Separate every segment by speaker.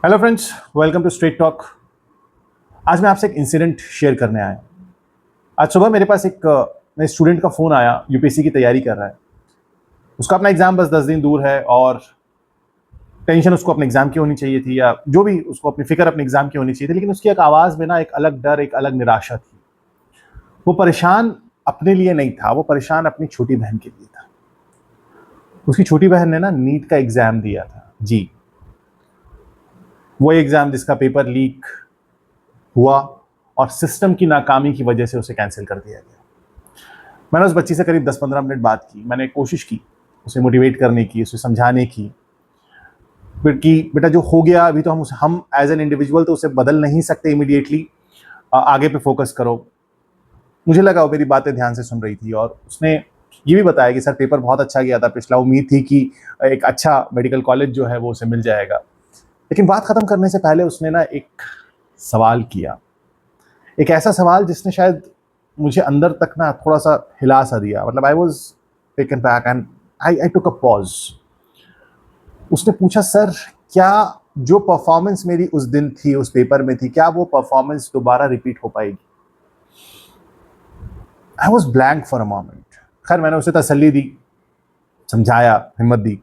Speaker 1: Hello friends, welcome to straight talk. आज मैं आपसे एक इंसिडेंट शेयर करने आया। आज सुबह मेरे पास एक मेरे स्टूडेंट का फ़ोन आया, यूपीएससी की तैयारी कर रहा है। उसका अपना एग्ज़ाम बस 10 दिन दूर है और टेंशन उसको अपने एग्ज़ाम की होनी चाहिए थी, या जो भी उसको अपनी फ़िक्र अपने एग्ज़ाम की होनी चाहिए थी, लेकिन उसकी एक आवाज़ में ना एक अलग डर, एक अलग निराशा थी। वो परेशान अपने लिए नहीं था, वो परेशान अपनी छोटी बहन के लिए था। उसकी छोटी बहन ने ना नीट का एग्ज़ाम दिया था। जी, वो एग्ज़ाम जिसका पेपर लीक हुआ और सिस्टम की नाकामी की वजह से उसे कैंसिल कर दिया गया। मैंने उस बच्ची से करीब 10-15 मिनट बात की। मैंने कोशिश की उसे मोटिवेट करने की, उसे समझाने की, फिर कि बेटा जो हो गया अभी तो हम एज एन इंडिविजुअल तो उसे बदल नहीं सकते इमीडिएटली, आगे पे फोकस करो। मुझे लगा वो मेरी बातें ध्यान से सुन रही थी और उसने ये भी बताया कि सर पेपर बहुत अच्छा गया था पिछला, उम्मीद थी कि एक अच्छा मेडिकल कॉलेज जो है वो उसे मिल जाएगा। लेकिन बात खत्म करने से पहले उसने ना एक सवाल किया, एक ऐसा सवाल जिसने शायद मुझे अंदर तक ना थोड़ा सा हिला सा दिया। मतलब I was taken back and I took a pause. उसने पूछा, सर क्या जो परफॉर्मेंस मेरी उस दिन थी, उस पेपर में थी, क्या वो परफॉर्मेंस दोबारा रिपीट हो पाएगी? I was blank for a moment. खैर मैंने उसे तसल्ली दी, समझाया, हिम्मत दी।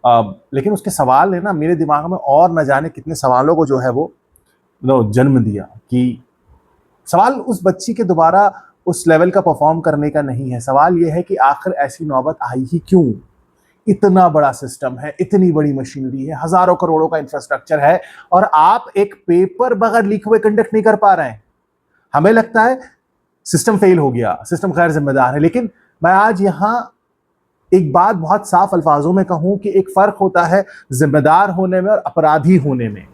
Speaker 1: लेकिन उसके सवाल ने ना मेरे दिमाग में और न जाने कितने सवालों को जो है वो जन्म दिया। कि सवाल उस बच्ची के दोबारा उस लेवल का परफॉर्म करने का नहीं है। सवाल यह है कि आखिर ऐसी नौबत आई ही क्यों? इतना बड़ा सिस्टम है, इतनी बड़ी मशीनरी है, हजारों करोड़ों का इंफ्रास्ट्रक्चर है, और आप एक पेपर बगैर लिखे हुए कंडक्ट नहीं कर पा रहे हैं। हमें लगता है सिस्टम फेल हो गया, सिस्टम गैर जिम्मेदार है, लेकिन मैं आज यहां एक बात बहुत साफ अल्फाजों में कहूं कि एक फर्क होता है जिम्मेदार होने में और अपराधी होने में।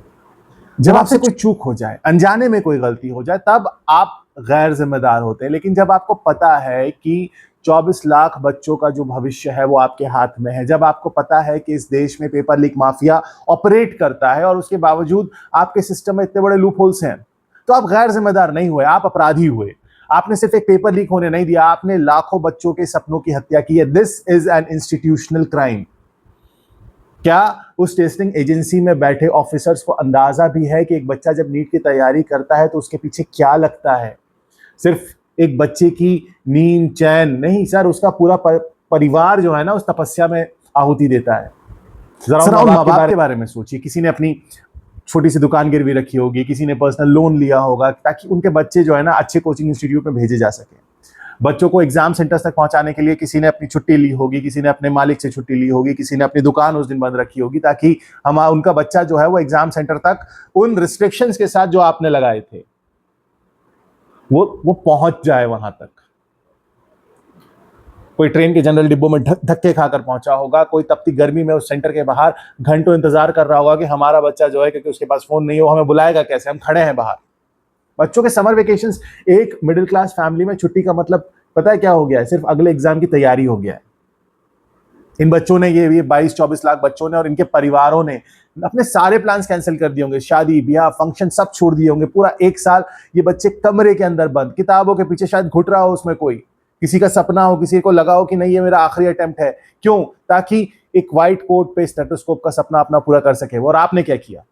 Speaker 1: जब आपसे कोई चूक हो जाए, अनजाने में कोई गलती हो जाए, तब आप गैर जिम्मेदार होते हैं। लेकिन जब आपको पता है कि 24 लाख बच्चों का जो भविष्य है वो आपके हाथ में है, जब आपको पता है कि इस देश में पेपर लीक माफिया ऑपरेट करता है और उसके बावजूद आपके सिस्टम में इतने बड़े लूप होल्स हैं, तो आप गैर जिम्मेदार नहीं हुए, आप अपराधी हुए। आपने सिर्फ एक पेपर लीक होने नहीं दिया, आपने लाखों बच्चों के सपनों की हत्या की है। This is an institutional crime. क्या उस टेस्टिंग एजेंसी में बैठे ऑफिसर्स को अंदाजा भी है कि एक बच्चा जब नीट की तैयारी करता है तो उसके पीछे क्या लगता है? सिर्फ एक बच्चे की नींद चैन नहीं सर, उसका पूरा परिवार जो है ना उस तपस्या में आहुति देता है। जरा उन माँ बाप के बारे में सोचिए। किसी ने अपनी छोटी सी दुकान गिरवी रखी होगी, किसी ने पर्सनल लोन लिया होगा ताकि उनके बच्चे जो है ना अच्छे कोचिंग इंस्टीट्यूट में भेजे जा सके। बच्चों को एग्जाम सेंटर्स तक पहुंचाने के लिए किसी ने अपनी छुट्टी ली होगी, किसी ने अपने मालिक से छुट्टी ली होगी, किसी ने अपनी दुकान उस दिन बंद रखी होगी, ताकि हम उनका बच्चा जो है वो एग्जाम सेंटर तक उन रिस्ट्रिक्शंस के साथ जो आपने लगाए थे वो पहुंच जाए वहां तक। कोई ट्रेन के जनरल डिब्बों में धक्के खाकर पहुंचा होगा, कोई तपती गर्मी में उस सेंटर के बाहर घंटों इंतजार कर रहा होगा कि हमारा बच्चा जो है, क्योंकि उसके पास फोन नहीं हो, हमें बुलाएगा कैसे, हम खड़े हैं बाहर। बच्चों के समर वेकेशंस, एक मिडिल क्लास फैमिली में छुट्टी का मतलब पता है क्या हो गया है? सिर्फ अगले एग्जाम की तैयारी हो गया है। इन बच्चों ने ये 22-24 लाख बच्चों ने और इनके परिवारों ने अपने सारे प्लान्स कैंसिल कर दिए होंगे, शादी ब्याह फंक्शन सब छोड़ दिए होंगे। पूरा एक साल ये बच्चे कमरे के अंदर बंद, किताबों के पीछे शायद घुट रहा हो उसमें कोई, किसी का सपना हो, किसी को लगा हो कि नहीं ये मेरा आखिरी अटेम्प्ट है। क्यों? ताकि एक व्हाइट कोट पे स्टेथोस्कोप का सपना अपना पूरा कर सके। और आपने क्या किया?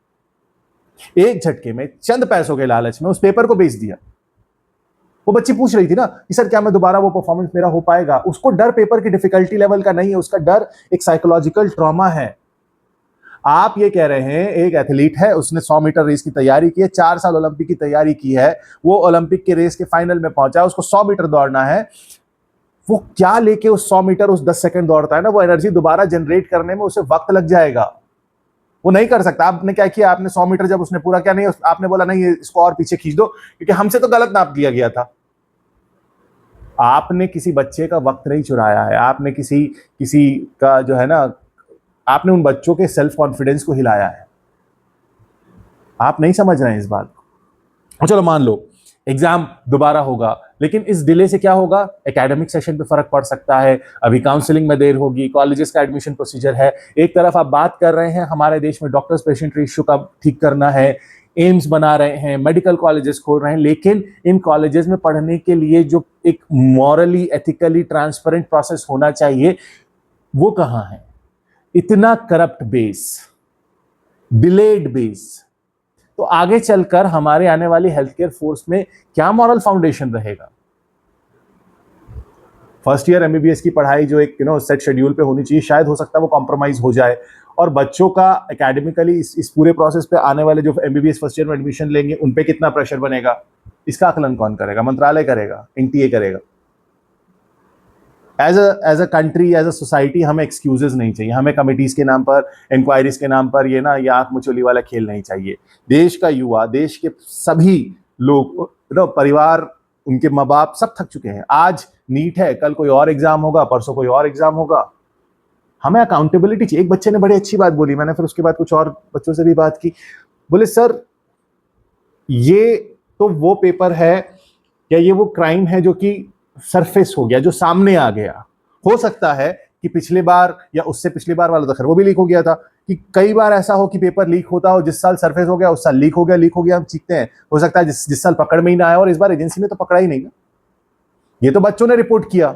Speaker 1: एक झटके में, चंद पैसों के लालच में उस पेपर को बेच दिया। वो बच्ची पूछ रही थी ना कि सर क्या मैं दोबारा वो परफॉर्मेंस मेरा हो पाएगा? उसको डर पेपर की डिफिकल्टी लेवल का नहीं है, उसका डर एक साइकोलॉजिकल ट्रॉमा है। आप ये कह रहे हैं एक एथलीट है, उसने 100 मीटर रेस की तैयारी की है, 4 साल ओलंपिक की तैयारी की है, वो ओलंपिक के रेस के फाइनल में पहुंचा, उसको 100 मीटर दौड़ना है। वो क्या लेके उस 100 मीटर उस 10 सेकंड दौड़ता है ना, वो एनर्जी दोबारा जनरेट करने में उसे वक्त लग जाएगा। वो नहीं कर सकता। आपने क्या किया? आपने 100 मीटर जब उसने पूरा किया, नहीं आपने बोला नहीं इसको और पीछे खींच दो क्योंकि हमसे तो गलत नाप दिया गया था। आपने किसी बच्चे का वक्त नहीं चुराया है, आपने किसी किसी का जो है ना, आपने उन बच्चों के सेल्फ कॉन्फिडेंस को हिलाया है। आप नहीं समझ रहे हैं इस बात को। चलो मान लो एग्जाम दोबारा होगा, लेकिन इस डिले से क्या होगा? एकेडमिक सेशन पे फर्क पड़ सकता है, अभी काउंसलिंग में देर होगी, कॉलेजेस का एडमिशन प्रोसीजर है। एक तरफ आप बात कर रहे हैं हमारे देश में डॉक्टर्स पेशेंट रेशियो का ठीक करना है, एम्स बना रहे हैं, मेडिकल कॉलेजेस खोल रहे हैं, लेकिन इन कॉलेजेस में पढ़ने के लिए जो एक मॉरली एथिकली ट्रांसपेरेंट प्रोसेस होना चाहिए वो कहां है? इतना करप्ट बेस, डिलेड बेस, तो आगे चलकर हमारे आने वाली हेल्थ केयर फोर्स में क्या मॉरल फाउंडेशन रहेगा? फर्स्ट ईयर एमबीबीएस की पढ़ाई जो एक सेट शेड्यूल पे होनी चाहिए, शायद हो सकता है वो कॉम्प्रोमाइज हो जाए, और बच्चों का एकेडमिकली इस पूरे प्रोसेस पे आने वाले जो एमबीबीएस फर्स्ट ईयर में एडमिशन लेंगे उन पे कितना प्रेशर बनेगा, इसका आकलन कौन करेगा? मंत्रालय करेगा, एनटीए करेगा। As a country, as a society हमें एक्सक्यूजेस नहीं चाहिए, हमें कमिटीज के नाम पर, इंक्वायरीज के नाम पर ये आंख मुचोली वाला खेल नहीं चाहिए। देश का युवा, देश के सभी लोग, परिवार, उनके माँ बाप सब थक चुके हैं। आज नीट है, कल कोई और एग्जाम होगा, परसों कोई और एग्जाम होगा। हमें अकाउंटेबिलिटी चाहिए। एक बच्चे ने बड़ी अच्छी बात बोली, मैंने फिर उसके बाद कुछ और बच्चों से भी बात की। बोले सर ये तो वो पेपर है या ये वो क्राइम है जो कि सरफेस हो गया, जो सामने आ गया। हो सकता है कि पिछले बार या उससे पिछली बार वाला तो खैर वो भी लीक हो गया था, कि कई बार ऐसा हो कि पेपर लीक होता हो, जिस साल सरफेस हो गया उस साल लीक हो गया हम सीखते हैं। हो सकता है जिस साल पकड़ में ही ना आया, और इस बार एजेंसी ने तो पकड़ा ही नहीं ना, ये तो बच्चों ने रिपोर्ट किया।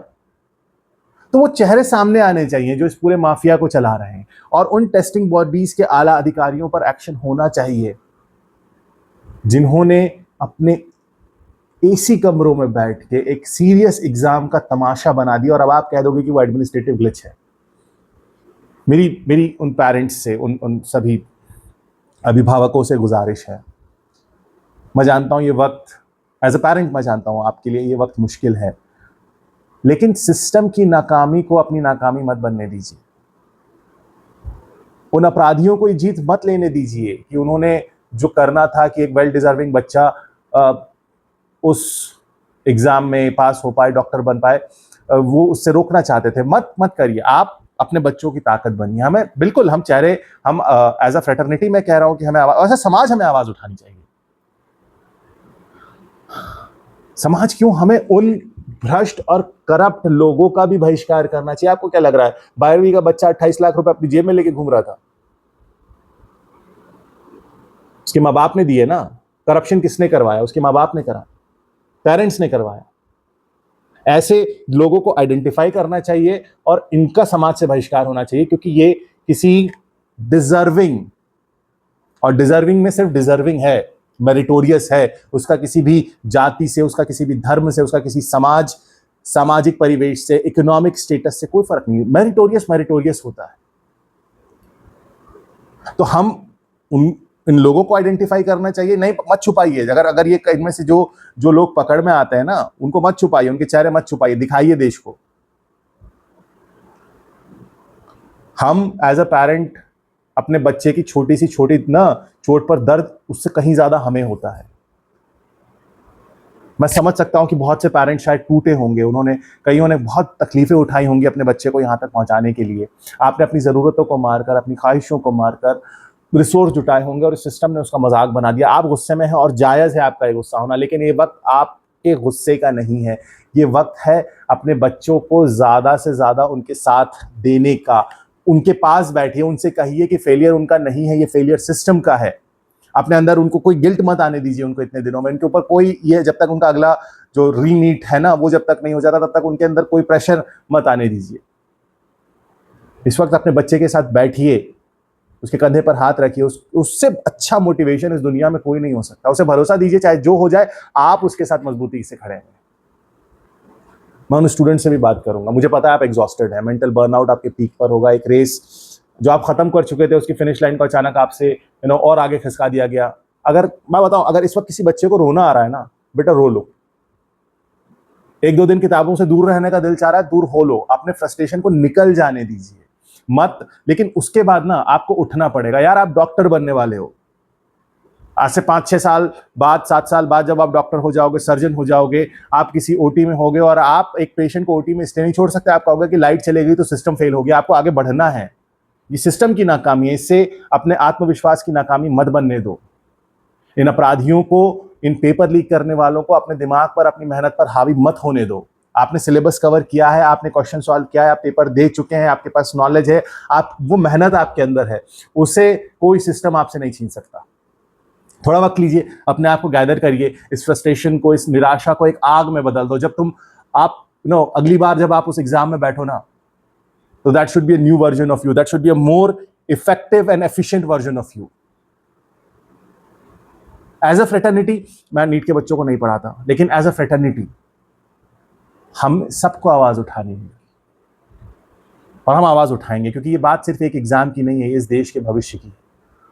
Speaker 1: तो वो चेहरे सामने आने चाहिए जो इस पूरे माफिया को चला रहे हैं, और उन टेस्टिंग बॉडीज के आला अधिकारियों पर एक्शन होना चाहिए जिन्होंने अपने एसी कमरों में बैठ के एक सीरियस एग्जाम का तमाशा बना दिया, और अब आप कह दोगे कि वो एडमिनिस्ट्रेटिव ग्लिच है। मेरी उन पेरेंट्स से, उन सभी अभिभावकों से गुजारिश है, मैं जानता हूं ये वक्त, एज अ पेरेंट मैं जानता हूं आपके लिए ये वक्त मुश्किल है, लेकिन सिस्टम की नाकामी को अपनी नाकामी मत बनने दीजिए। उन अपराधियों को ये जीत मत लेने दीजिए कि उन्होंने जो करना था कि एक वेल डिजर्विंग बच्चा उस एग्जाम में पास हो पाए, डॉक्टर बन पाए, वो उससे रोकना चाहते थे। मत करिए। आप अपने बच्चों की ताकत बनिए। हमें बिल्कुल, हम एज अ फ्रेटर्निटी मैं कह रहा हूं कि हमें ऐसा समाज हमें आवाज उठानी चाहिए। समाज क्यों, हमें उन भ्रष्ट और करप्ट लोगों का भी बहिष्कार करना चाहिए। आपको क्या लग रहा है 12वीं का बच्चा 28 लाख रुपए अपनी जेब में लेके घूम रहा था? उसके माँ बाप ने दिए ना। करप्शन किसने करवाया? उसके माँ बाप ने करा, पेरेंट्स ने करवाया। ऐसे लोगों को आइडेंटिफाई करना चाहिए और इनका समाज से बहिष्कार होना चाहिए, क्योंकि ये किसी डिजर्विंग, और डिजर्विंग में सिर्फ डिजर्विंग है, मेरिटोरियस है, उसका किसी भी जाति से, उसका किसी भी धर्म से, उसका किसी सामाजिक परिवेश से, इकोनॉमिक स्टेटस से कोई फर्क नहीं। मेरिटोरियस होता है। तो हम इन लोगों को आइडेंटिफाई करना चाहिए। नहीं, मत छुपाइए। अगर ये इनमें से जो लोग पकड़ में आते हैं ना, उनको मत छुपाइए, उनके चेहरे मत छुपाइए, दिखाइए देश को। हम एज अ पेरेंट अपने बच्चे की छोटी चोट पर दर्द उससे कहीं ज्यादा हमें होता है। मैं समझ सकता हूं कि बहुत से पेरेंट्स शायद टूटे होंगे, कईयों ने बहुत तकलीफें उठाई होंगी अपने बच्चे को यहां तक पहुंचाने के लिए। आपने अपनी जरूरतों को मारकर, अपनी ख्वाहिशों को मारकर रिसोर्स जुटाए होंगे, और इस सिस्टम ने उसका मजाक बना दिया। आप गुस्से में हैं और जायज है आपका ये गुस्सा होना, लेकिन ये वक्त आपके गुस्से का नहीं है। ये वक्त है अपने बच्चों को ज्यादा से ज्यादा उनके साथ देने का। उनके पास बैठिए, उनसे कहिए कि फेलियर उनका नहीं है, ये फेलियर सिस्टम का है। अपने अंदर उनको कोई गिल्ट मत आने दीजिए। उनको इतने दिनों में उनके ऊपर कोई, ये जब तक उनका अगला जो रीनीट है ना, वो जब तक नहीं हो जाता, तब तक उनके अंदर कोई प्रेशर मत आने दीजिए। इस वक्त अपने बच्चे के साथ बैठिए, उसके कंधे पर हाथ रखिए। उससे अच्छा मोटिवेशन इस दुनिया में कोई नहीं हो सकता। उसे भरोसा दीजिए, चाहे जो हो जाए, आप उसके साथ मजबूती से खड़े हैं। मैं उन स्टूडेंट से भी बात करूंगा। मुझे पता है आप एग्जॉस्टेड हैं, मेंटल बर्नआउट आपके पीक पर होगा। एक रेस जो आप खत्म कर चुके थे, उसकी फिनिश लाइन को अचानक आपसे और आगे खिसका दिया गया। अगर मैं बताऊं, अगर इस वक्त किसी बच्चे को रोना आ रहा है ना, बेटा रो लो। 1-2 दिन किताबों से दूर रहने का दिल चाह रहा है, दूर हो लो। अपने फ्रस्ट्रेशन को निकल जाने दीजिए मत। लेकिन उसके बाद ना आपको उठना पड़ेगा। यार, आप डॉक्टर बनने वाले हो। आज से 5-6 साल बाद, 7 साल बाद जब आप डॉक्टर हो जाओगे, सर्जन हो जाओगे, आप किसी ओटी में होगे, और आप एक पेशेंट को ओटी में इसलिए नहीं छोड़ सकते। आप कहोगे कि लाइट चले गई तो सिस्टम फेल हो गया। आपको आगे बढ़ना है। ये सिस्टम की नाकामी है, इससे अपने आत्मविश्वास की नाकामी मत बनने दो। इन अपराधियों को, इन पेपर लीक करने वालों को अपने दिमाग पर, अपनी मेहनत पर हावी मत होने दो। आपने सिलेबस कवर किया है, आपने क्वेश्चन सॉल्व किया है, आप पेपर दे चुके हैं, आपके पास नॉलेज है, वो मेहनत आपके अंदर है, उसे कोई सिस्टम आपसे नहीं छीन सकता। थोड़ा वक्त लीजिए, अपने आप को गैदर करिए। इस फ्रस्ट्रेशन को, इस निराशा को एक आग में बदल दो। जब अगली बार जब आप उस एग्जाम में बैठो ना, तो that should be a new version of you, that should be a more effective and efficient version of you. As a fraternity मैं नीट के बच्चों को नहीं पढ़ाता, लेकिन एज अ फ्रेटर्निटी हम सबको आवाज उठानी है और हम आवाज उठाएंगे, क्योंकि ये बात सिर्फ एक एग्जाम की नहीं है, ये इस देश के भविष्य की है,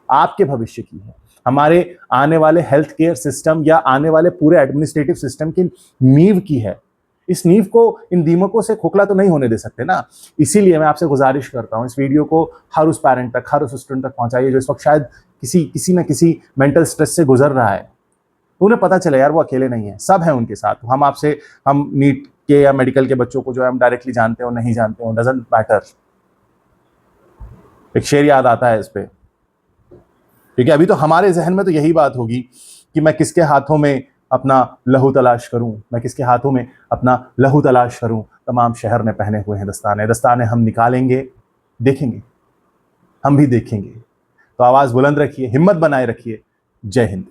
Speaker 1: आपके भविष्य की है, हमारे आने वाले हेल्थ केयर सिस्टम या आने वाले पूरे एडमिनिस्ट्रेटिव सिस्टम की नींव की है। इस नींव को इन दीमकों से खोखला तो नहीं होने दे सकते ना। इसीलिए मैं आपसे गुजारिश करता हूं, इस वीडियो को हर उस पेरेंट तक, हर उस स्टूडेंट तक पहुंचाइए जो इस वक्त शायद किसी न किसी मेंटल स्ट्रेस से गुजर रहा है। तो उन्हें पता चले यार वो अकेले नहीं है, सब है उनके साथ। हम नीट के या मेडिकल के बच्चों को जो है हम डायरेक्टली जानते हो नहीं जानते हो, डजंट मैटर। एक शेर याद आता है इस पे, ठीक है। अभी तो हमारे जहन में तो यही बात होगी कि मैं किसके हाथों में अपना लहू तलाश करूं, मैं किसके हाथों में अपना लहू तलाश करूं। तमाम शहर ने पहने हुए हैं दस्ताने, दस्ताने हम निकालेंगे, देखेंगे, हम भी देखेंगे। तो आवाज बुलंद रखिए, हिम्मत बनाए रखिए। जय हिंद।